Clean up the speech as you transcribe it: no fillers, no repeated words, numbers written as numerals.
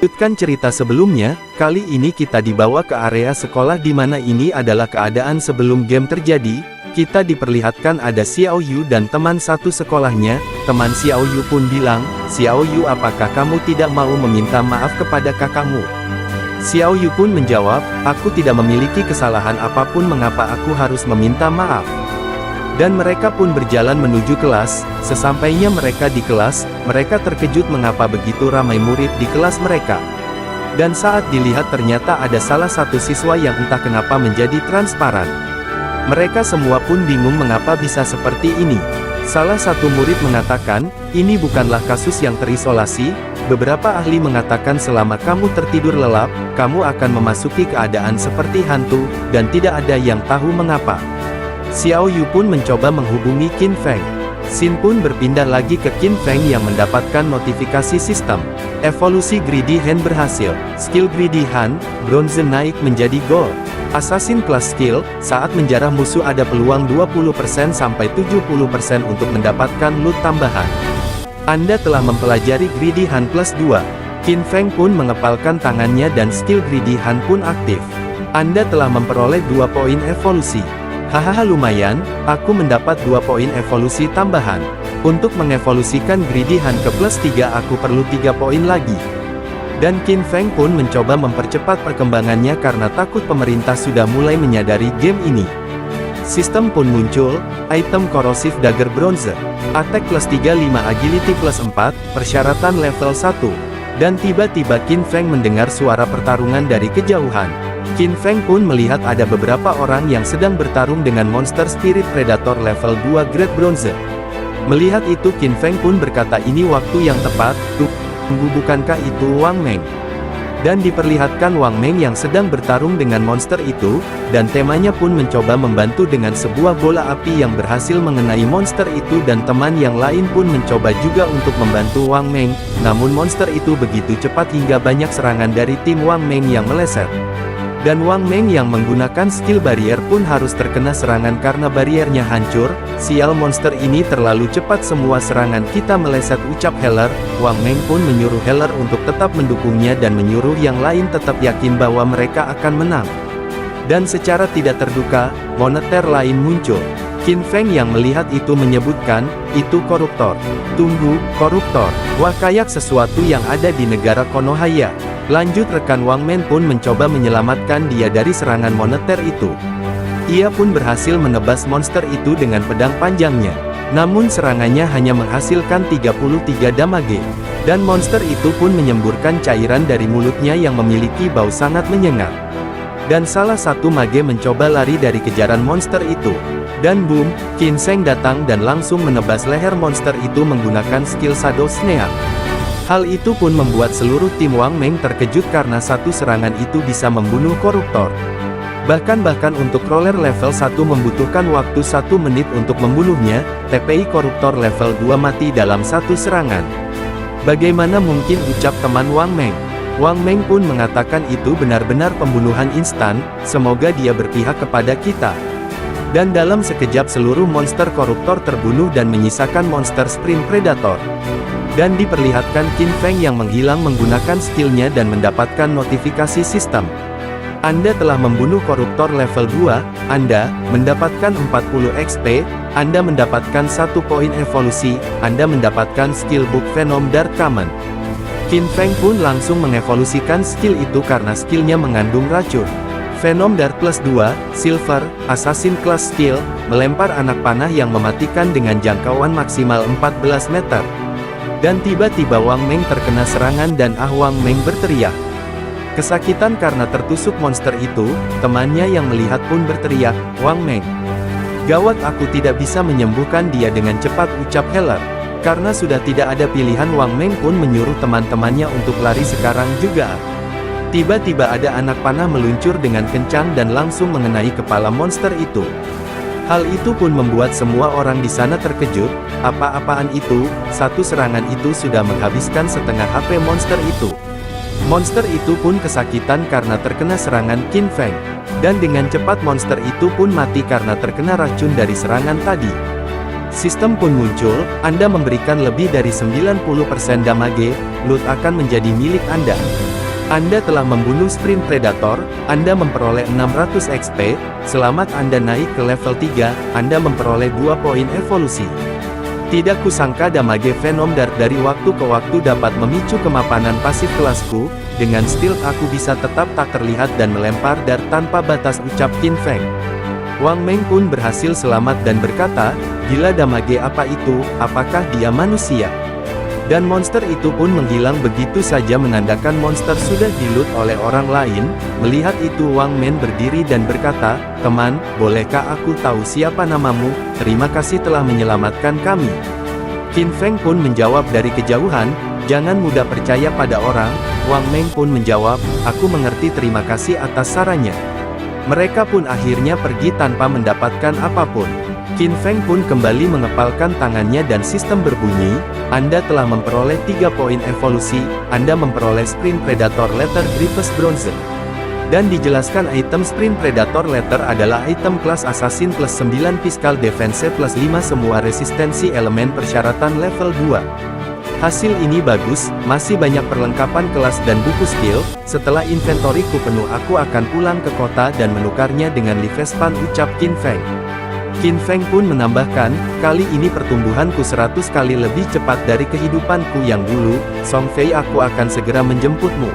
Lanjutkan cerita sebelumnya, kali ini kita dibawa ke area sekolah di mana ini adalah keadaan sebelum game terjadi. Kita diperlihatkan ada Xiao Yu dan teman satu sekolahnya. Teman Xiao Yu pun bilang, "Xiao Yu, apakah kamu tidak mau meminta maaf kepada kakakmu?" Xiao Yu pun menjawab, "Aku tidak memiliki kesalahan apapun, mengapa aku harus meminta maaf?" Dan mereka pun berjalan menuju kelas. Sesampainya mereka di kelas, mereka terkejut mengapa begitu ramai murid di kelas mereka. Dan saat dilihat ternyata ada salah satu siswa yang entah kenapa menjadi transparan. Mereka semua pun bingung mengapa bisa seperti ini. Salah satu murid mengatakan, "Ini bukanlah kasus yang terisolasi. Beberapa ahli mengatakan selama kamu tertidur lelap, kamu akan memasuki keadaan seperti hantu, dan tidak ada yang tahu mengapa." Xiao Yu pun mencoba menghubungi Qin Feng. Xin pun berpindah lagi ke Qin Feng yang mendapatkan notifikasi sistem. Evolusi Greedy Hand berhasil. Skill Greedy Hand, bronze naik menjadi gold. Assassin Class Skill, saat menjarah musuh ada peluang 20% sampai 70% untuk mendapatkan loot tambahan. Anda telah mempelajari Greedy Hand plus 2. Qin Feng pun mengepalkan tangannya dan skill Greedy Hand pun aktif. Anda telah memperoleh 2 poin evolusi. Hahaha, lumayan, aku mendapat 2 poin evolusi tambahan. Untuk mengevolusikan Greedy Hand ke plus 3 aku perlu 3 poin lagi. Dan Qin Feng pun mencoba mempercepat perkembangannya karena takut pemerintah sudah mulai menyadari game ini. Sistem pun muncul, item korosif dagger bronze, attack plus 35 agility plus 4, persyaratan level 1. Dan tiba-tiba Qin Feng mendengar suara pertarungan dari kejauhan. Qin Feng pun melihat ada beberapa orang yang sedang bertarung dengan monster spirit predator level 2 grade bronze. Melihat itu Qin Feng pun berkata, "Ini waktu yang tepat, tunggu, bukankah itu Wang Meng?" Dan diperlihatkan Wang Meng yang sedang bertarung dengan monster itu, dan temanya pun mencoba membantu dengan sebuah bola api yang berhasil mengenai monster itu, dan teman yang lain pun mencoba juga untuk membantu Wang Meng, namun monster itu begitu cepat hingga banyak serangan dari tim Wang Meng yang meleset. Dan Wang Meng yang menggunakan skill barrier pun harus terkena serangan karena bariernya hancur. "Sial, monster ini terlalu cepat, semua serangan kita meleset," ucap Heller. Wang Meng pun menyuruh Heller untuk tetap mendukungnya dan menyuruh yang lain tetap yakin bahwa mereka akan menang. Dan secara tidak terduga, moneter lain muncul. Qin Feng yang melihat itu menyebutkan, "Itu koruptor." "Tunggu, koruptor? Wah, kayak sesuatu yang ada di negara Konohaya." Lanjut rekan Wang Meng pun mencoba menyelamatkan dia dari serangan moneter itu. Ia pun berhasil menebas monster itu dengan pedang panjangnya. Namun serangannya hanya menghasilkan 33 damage. Dan monster itu pun menyemburkan cairan dari mulutnya yang memiliki bau sangat menyengat. Dan salah satu mage mencoba lari dari kejaran monster itu. Dan boom, Qin Feng datang dan langsung menebas leher monster itu menggunakan skill Shadow Sneak. Hal itu pun membuat seluruh tim Wang Meng terkejut karena satu serangan itu bisa membunuh koruptor. Bahkan untuk roller level 1 membutuhkan waktu 1 menit untuk membunuhnya, TPI koruptor level 2 mati dalam satu serangan. "Bagaimana mungkin?" ucap teman Wang Meng. Wang Meng pun mengatakan itu benar-benar pembunuhan instan, semoga dia berpihak kepada kita. Dan dalam sekejap seluruh monster koruptor terbunuh dan menyisakan monster sprint predator. Dan diperlihatkan Qin Feng yang menghilang menggunakan skillnya dan mendapatkan notifikasi sistem. "Anda telah membunuh koruptor level 2, Anda mendapatkan 40 XP, Anda mendapatkan 1 poin evolusi, Anda mendapatkan skill book Venom Dark Common." Qin Feng pun langsung mengevolusikan skill itu karena skillnya mengandung racun. Venom Dark plus 2, Silver, Assassin Class Skill, melempar anak panah yang mematikan dengan jangkauan maksimal 14 meter. Dan tiba-tiba Wang Meng terkena serangan dan Wang Meng berteriak kesakitan karena tertusuk monster itu. Temannya yang melihat pun berteriak, "Wang Meng, gawat, aku tidak bisa menyembuhkan dia dengan cepat," ucap Heller. Karena sudah tidak ada pilihan, Wang Meng pun menyuruh teman-temannya untuk lari sekarang juga. Tiba-tiba ada anak panah meluncur dengan kencang dan langsung mengenai kepala monster itu. Hal itu pun membuat semua orang di sana terkejut. Apa-apaan itu? Satu serangan itu sudah menghabiskan setengah HP monster itu. Monster itu pun kesakitan karena terkena serangan Qin Feng. Dan dengan cepat monster itu pun mati karena terkena racun dari serangan tadi. Sistem pun muncul, Anda memberikan lebih dari 90% damage, loot akan menjadi milik Anda. Anda telah membunuh Sprint Predator, Anda memperoleh 600 XP, selamat Anda naik ke level 3, Anda memperoleh 2 poin evolusi. Tidak kusangka damage Venom Dart dari waktu ke waktu dapat memicu kemapanan pasif kelasku, dengan stealth aku bisa tetap tak terlihat dan melempar dart tanpa batas, ucap Qin Feng. Wang Meng pun berhasil selamat dan berkata, gila damage apa itu, apakah dia manusia? Dan monster itu pun menghilang begitu saja menandakan monster sudah di-loot oleh orang lain. Melihat itu Wang Men berdiri dan berkata, teman, bolehkah aku tahu siapa namamu? Terima kasih telah menyelamatkan kami. Qin Feng pun menjawab dari kejauhan, jangan mudah percaya pada orang. Wang Meng pun menjawab, aku mengerti, terima kasih atas sarannya. Mereka pun akhirnya pergi tanpa mendapatkan apapun. Qin Feng pun kembali mengepalkan tangannya dan sistem berbunyi, Anda telah memperoleh 3 poin evolusi, Anda memperoleh Sprint Predator Letter Grievous Bronze. Dan dijelaskan item Sprint Predator Letter adalah item kelas Assassin plus 9 Physical Defense plus 5 semua resistensi elemen persyaratan level 2. Hasil ini bagus, masih banyak perlengkapan kelas dan buku skill, setelah inventoriku penuh aku akan pulang ke kota dan menukarnya dengan Livespan, ucap Qin Feng. Qin Feng pun menambahkan, kali ini pertumbuhanku 100 kali lebih cepat dari kehidupanku yang dulu, Song Fei aku akan segera menjemputmu.